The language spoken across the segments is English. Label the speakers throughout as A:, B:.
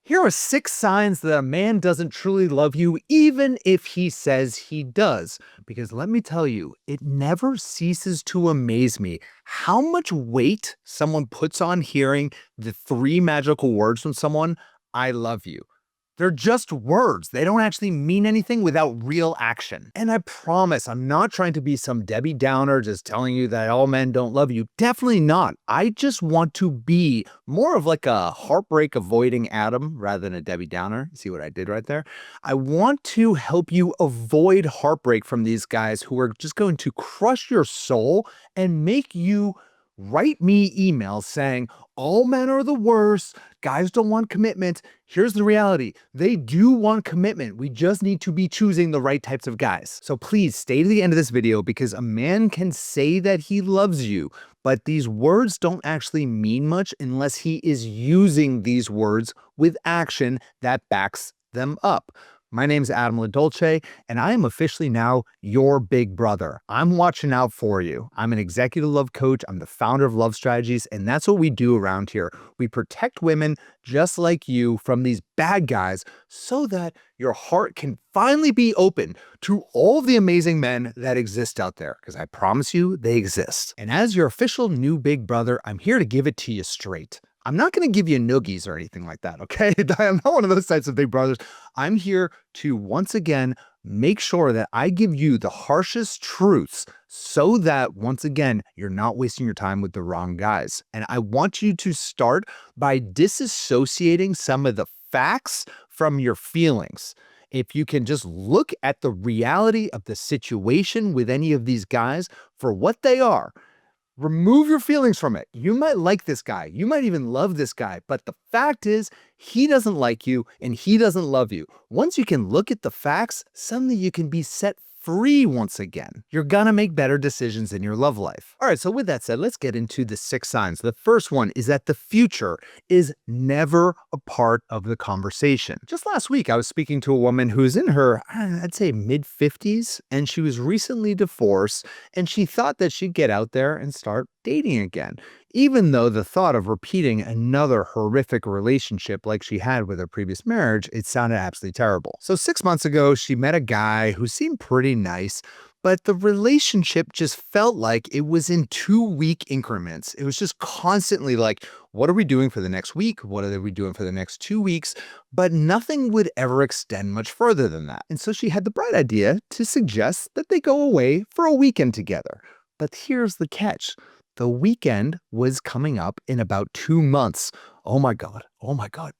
A: Here are 6 signs that a man doesn't truly love you, even if he says he does. Because let me tell you, it never ceases to amaze me how much weight someone puts on hearing the 3 magical words from someone, I love you. They're just words. They don't actually mean anything without real action. And I promise, I'm not trying to be some Debbie Downer just telling you that all men don't love you. Definitely not. I just want to be more of like a heartbreak avoiding Adam rather than a Debbie Downer. See what I did right there? I want to help you avoid heartbreak from these guys who are just going to crush your soul and make you write me emails saying, all men are the worst. Guys don't want commitment. Here's the reality. They do want commitment. We just need to be choosing the right types of guys. So please stay to the end of this video because a man can say that he loves you, but these words don't actually mean much unless he is using these words with action that backs them up. My name's Adam LaDolce, and I am officially now your big brother. I'm watching out for you. I'm an executive love coach. I'm the founder of Love Strategies, and that's what we do around here. We protect women just like you from these bad guys so that your heart can finally be open to all the amazing men that exist out there, because I promise you they exist. And as your official new big brother, I'm here to give it to you straight. I'm not going to give you noogies or anything like that, okay? I'm not one of those types of big brothers. I'm here to, once again, make sure that I give you the harshest truths so that, once again, you're not wasting your time with the wrong guys. And I want you to start by disassociating some of the facts from your feelings. If you can just look at the reality of the situation with any of these guys for what they are, remove your feelings from it. You might like this guy. You might even love this guy. But the fact is, he doesn't like you and he doesn't love you. Once you can look at the facts, suddenly you can be set free once again. You're gonna make better decisions in your love life. All right, so with that said, let's get into the 6 signs. The first one is that the future is never a part of the conversation. Just last week, I was speaking to a woman who's in her, I'd say mid-50s, and she was recently divorced, and she thought that she'd get out there and start dating again, even though the thought of repeating another horrific relationship like she had with her previous marriage, it sounded absolutely terrible. So 6 months ago, she met a guy who seemed pretty nice, but the relationship just felt like it was in 2-week increments. It was just constantly like, what are we doing for the next week? What are we doing for the next 2 weeks? But nothing would ever extend much further than that. And so she had the bright idea to suggest that they go away for a weekend together. But here's the catch. The weekend was coming up in about 2 months. Oh my God,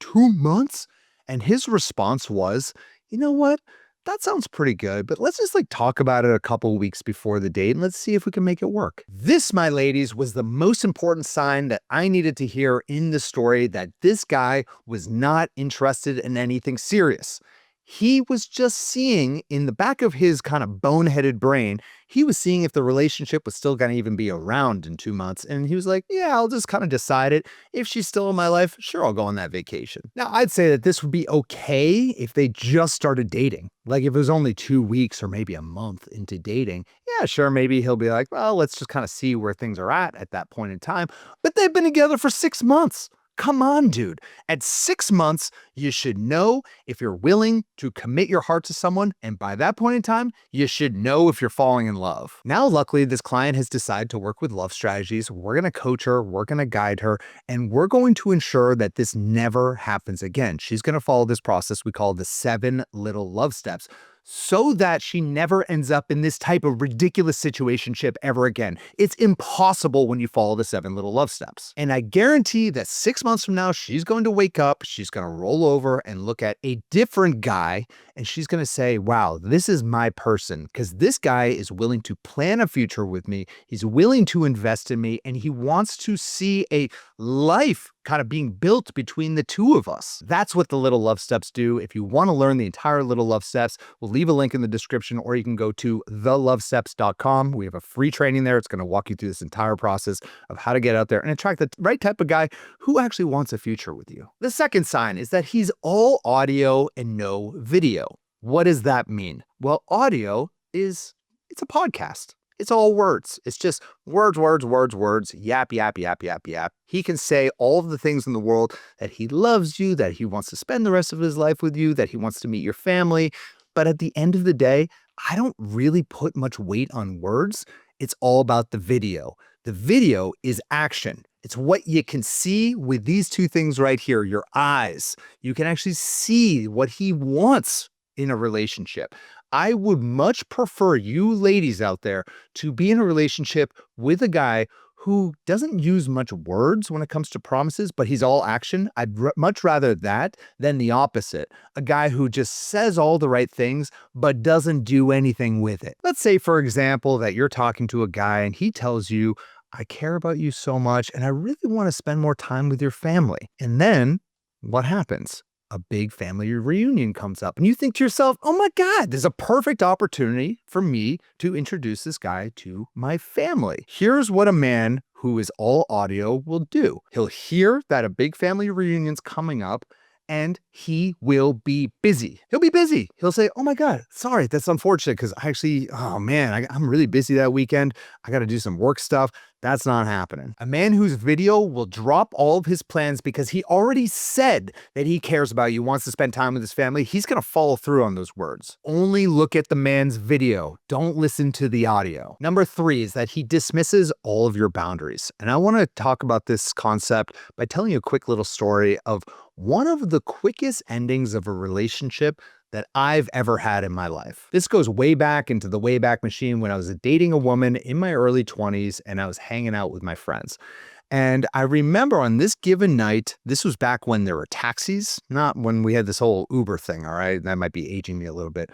A: 2 months? And his response was, you know what? That sounds pretty good, but let's just talk about it a couple weeks before the date and let's see if we can make it work. This, my ladies, was the most important sign that I needed to hear in the story that this guy was not interested in anything serious. He was just seeing in the back of his kind of boneheaded brain, he was seeing if the relationship was still going to even be around in 2 months. And he was like, yeah, I'll just kind of decide it. If she's still in my life, sure, I'll go on that vacation. Now, I'd say that this would be okay if they just started dating. Like if it was only 2 weeks or maybe a month into dating, yeah, sure, maybe he'll be like, well, let's just kind of see where things are at that point in time. But they've been together for 6 months. Come on, dude. At 6 months, you should know if you're willing to commit your heart to someone. And by that point in time, you should know if you're falling in love. Now, luckily, this client has decided to work with Love Strategies. We're going to coach her. We're going to guide her. And we're going to ensure that this never happens again. She's going to follow this process we call the 7 little love steps, so that she never ends up in this type of ridiculous situationship ever again. It's impossible when you follow the 7 little love steps. And I guarantee that 6 months from now, she's going to wake up, she's going to roll over and look at a different guy, and she's going to say, wow, this is my person, because this guy is willing to plan a future with me, he's willing to invest in me, and he wants to see a life kind of being built between the two of us. That's what the little love steps do. If you want to learn the entire little love steps, we'll leave a link in the description, or you can go to thelovesteps.com. We have a free training there. It's going to walk you through this entire process of how to get out there and attract the right type of guy who actually wants a future with you. The second sign is that he's all audio and no video. What does that mean? Well, audio it's a podcast. It's all words. It's just words, words, words, words, yap, yap, yap, yap, yap. He can say all of the things in the world that he loves you, that he wants to spend the rest of his life with you, that he wants to meet your family. But at the end of the day, I don't really put much weight on words. It's all about the video. The video is action. It's what you can see with these two things right here, your eyes. You can actually see what he wants in a relationship. I would much prefer you ladies out there to be in a relationship with a guy who doesn't use much words when it comes to promises, but he's all action. Much rather that than the opposite. A guy who just says all the right things, but doesn't do anything with it. Let's say, for example, that you're talking to a guy and he tells you, I care about you so much and I really want to spend more time with your family. And then what happens? A big family reunion comes up and you think to yourself, oh my God, there's a perfect opportunity for me to introduce this guy to my family. Here's what a man who is all audio will do. He'll hear that a big family reunion's coming up and he will be busy. He'll be busy. He'll say, oh my God, sorry, that's unfortunate because I actually, oh man, I'm really busy that weekend. I got to do some work stuff. That's not happening. A man whose video will drop all of his plans because he already said that he cares about you, wants to spend time with his family. He's going to follow through on those words. Only look at the man's video. Don't listen to the audio. Number 3 is that he dismisses all of your boundaries. And I want to talk about this concept by telling you a quick little story of one of the quickest endings of a relationship that I've ever had in my life. This goes way back into the Wayback Machine when I was dating a woman in my early 20s and I was hanging out with my friends. And I remember on this given night, this was back when there were taxis, not when we had this whole Uber thing, all right? That might be aging me a little bit.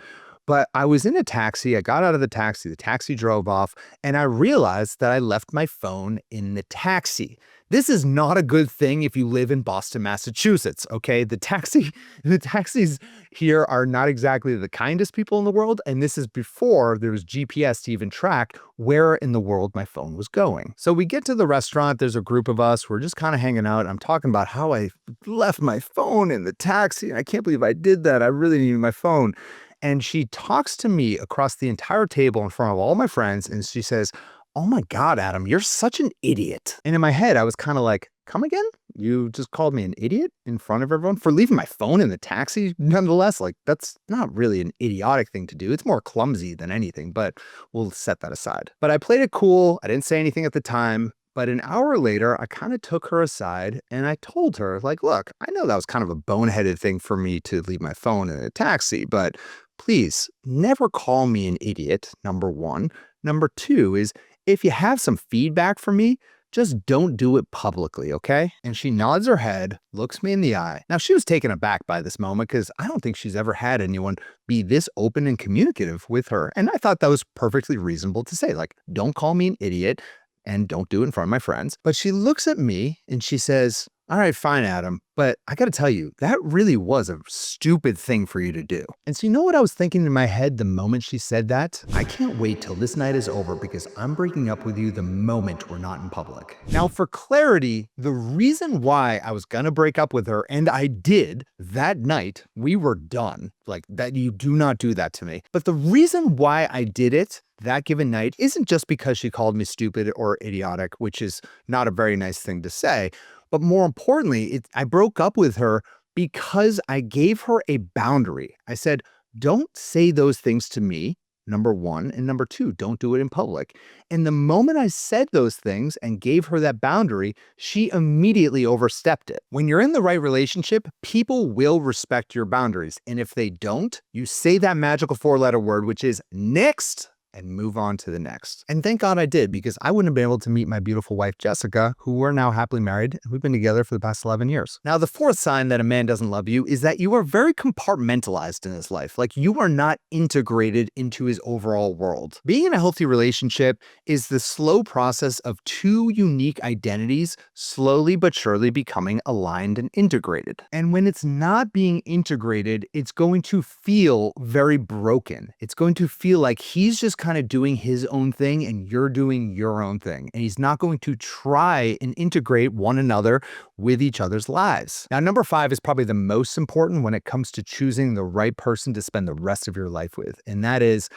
A: But I was in a taxi, I got out of the taxi drove off, and I realized that I left my phone in the taxi. This is not a good thing if you live in Boston, Massachusetts, okay? The taxis here are not exactly the kindest people in the world, and this is before there was GPS to even track where in the world my phone was going. So we get to the restaurant, there's a group of us, we're just kind of hanging out. I'm talking about how I left my phone in the taxi. I can't believe I did that. I really needed my phone. And she talks to me across the entire table in front of all my friends, and she says, oh my God, Adam, you're such an idiot. And in my head, I was kind of like, come again? You just called me an idiot in front of everyone for leaving my phone in the taxi? Nonetheless, like, that's not really an idiotic thing to do. It's more clumsy than anything, but we'll set that aside. But I played it cool. I didn't say anything at the time. But an hour later, I kind of took her aside and I told her, like, look, I know that was kind of a boneheaded thing for me to leave my phone in a taxi, but please never call me an idiot, number 1. Number 2 is if you have some feedback for me, just don't do it publicly, okay? And she nods her head, looks me in the eye. Now, she was taken aback by this moment because I don't think she's ever had anyone be this open and communicative with her. And I thought that was perfectly reasonable to say, like, don't call me an idiot and don't do it in front of my friends. But she looks at me and she says, all right, fine, Adam, but I got to tell you, that really was a stupid thing for you to do. And so you know what I was thinking in my head the moment she said that? I can't wait till this night is over because I'm breaking up with you the moment we're not in public. Now, for clarity, the reason why I was going to break up with her, and I did that night, we were done. Like that, you do not do that to me. But the reason why I did it that given night isn't just because she called me stupid or idiotic, which is not a very nice thing to say. But more importantly, I broke up with her because I gave her a boundary. I said, don't say those things to me, number 1. And number 2, don't do it in public. And the moment I said those things and gave her that boundary, she immediately overstepped it. When you're in the right relationship, people will respect your boundaries. And if they don't, you say that magical 4-letter word, which is next, and move on to the next. And thank God I did, because I wouldn't have been able to meet my beautiful wife, Jessica, who we're now happily married. We've been together for the past 11 years. Now, the 4th sign that a man doesn't love you is that you are very compartmentalized in his life. Like you are not integrated into his overall world. Being in a healthy relationship is the slow process of 2 unique identities slowly but surely becoming aligned and integrated. And when it's not being integrated, it's going to feel very broken. It's going to feel like he's just kind of doing his own thing and you're doing your own thing. And he's not going to try and integrate one another with each other's lives. Now, number 5 is probably the most important when it comes to choosing the right person to spend the rest of your life with. And that is,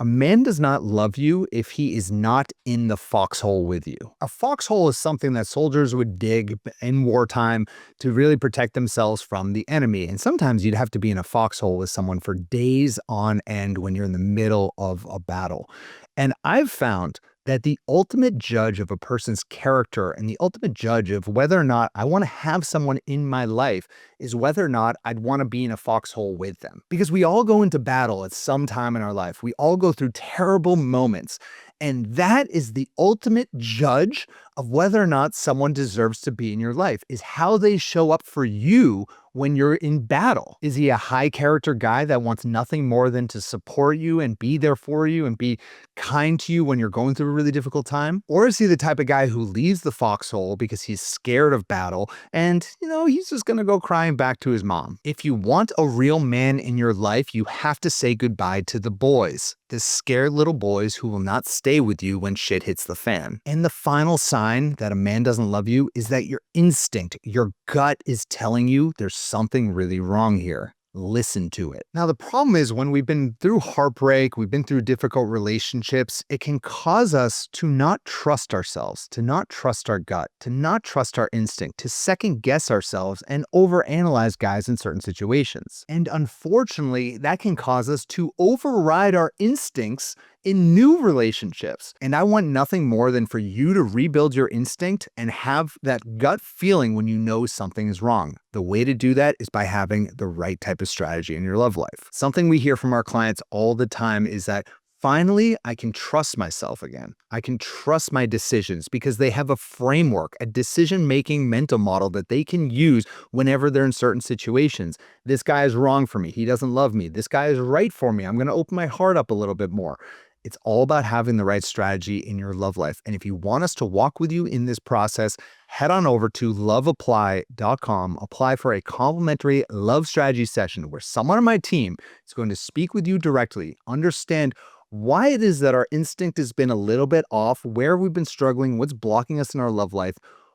A: A man does not love you if he is not in the foxhole with you. A foxhole is something that soldiers would dig in wartime to really protect themselves from the enemy. And sometimes you'd have to be in a foxhole with someone for days on end when you're in the middle of a battle. And I've found that the ultimate judge of a person's character and the ultimate judge of whether or not I want to have someone in my life is whether or not I'd want to be in a foxhole with them. Because we all go into battle at some time in our life. We all go through terrible moments. And that is the ultimate judge of whether or not someone deserves to be in your life, is how they show up for you when you're in battle. Is he a high character guy that wants nothing more than to support you and be there for you and be kind to you when you're going through a really difficult time? Or is he the type of guy who leaves the foxhole because he's scared of battle and, he's just going to go crying back to his mom? If you want a real man in your life, you have to say goodbye to the boys, the scared little boys who will not stay with you when shit hits the fan. And the final sign that a man doesn't love you is that your instinct, your gut is telling you there's something really wrong here. Listen to it. Now, the problem is when we've been through heartbreak, we've been through difficult relationships, it can cause us to not trust ourselves, to not trust our gut, to not trust our instinct, to second guess ourselves and overanalyze guys in certain situations. And unfortunately, that can cause us to override our instincts in new relationships. And I want nothing more than for you to rebuild your instinct and have that gut feeling when you know something is wrong. The way to do that is by having the right type of strategy in your love life. Something we hear from our clients all the time is that finally, I can trust myself again. I can trust my decisions because they have a framework, a decision-making mental model that they can use whenever they're in certain situations. This guy is wrong for me. He doesn't love me. This guy is right for me. I'm going to open my heart up a little bit more. It's all about having the right strategy in your love life. And if you want us to walk with you in this process, head on over to loveapply.com, apply for a complimentary love strategy session where someone on my team is going to speak with you directly, understand why it is that our instinct has been a little bit off, where we've been struggling, what's blocking us in our love life,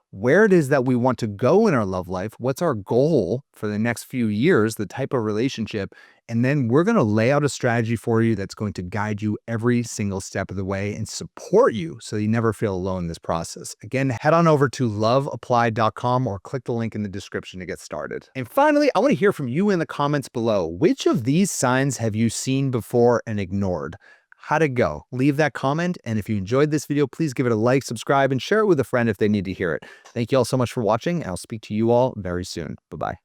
A: where it is that we want to go in our love life, what's our goal for the next few years, the type of relationship, and then we're going to lay out a strategy for you that's going to guide you every single step of the way and support you so you never feel alone in this process. Again, head on over to loveapply.com or click the link in the description to get started. And finally, I want to hear from you in the comments below. Which of these signs have you seen before and ignored? How'd it go? Leave that comment, and if you enjoyed this video, please give it a like, subscribe, and share it with a friend if they need to hear it. Thank you all so much for watching, and I'll speak to you all very soon. Bye-bye.